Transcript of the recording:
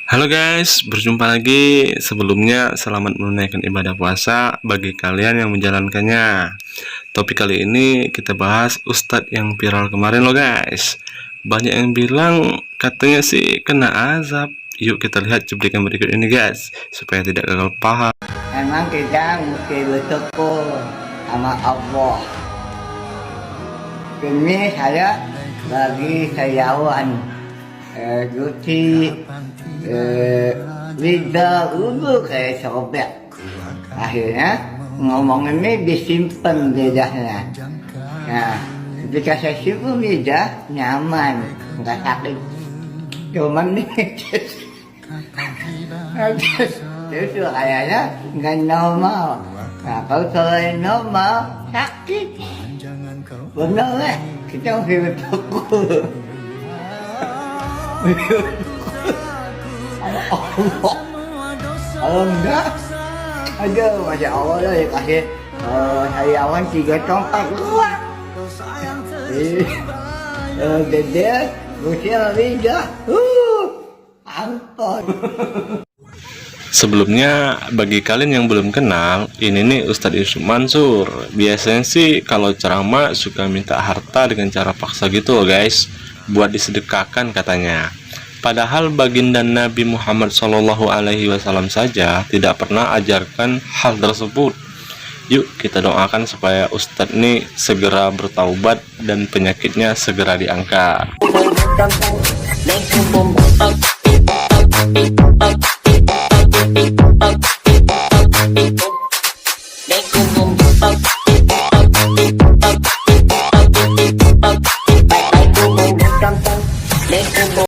Halo guys, berjumpa lagi. Sebelumnya selamat menunaikan ibadah puasa bagi kalian yang menjalankannya. Topik kali ini kita bahas Ustadz yang viral kemarin loh guys. Banyak yang bilang katanya sih kena azab. Yuk kita lihat cuplikan berikut ini guys, supaya tidak gagal paham. Emang kita mesti bersyukur sama Allah. Ini saya lagi sejauhan cuci lidah dulu kayak sobek. Akhirnya ngomong ini disimpan lidahnya. Nah, ketika saya simpan lidah nyaman, nggak sakit. Cuman nih itu kayaknya nggak normal. Nah, kalau selain normal sakit. Benar ya, kita mesti bersyukur. Kalau enggak, aja Masya Allah lah dikasih sariawan 3 tongkat luar. Gede, usia lidah, ampun. Sebelumnya, bagi kalian yang belum kenal, ini nih Ustadz Yusuf Mansur. Biasanya sih kalau ceramah suka minta harta dengan cara paksa gitu loh guys, buat disedekahkan katanya. Padahal baginda Nabi Muhammad SAW saja tidak pernah ajarkan hal tersebut. Yuk kita doakan supaya Ustadz ini segera bertaubat dan penyakitnya segera diangkat.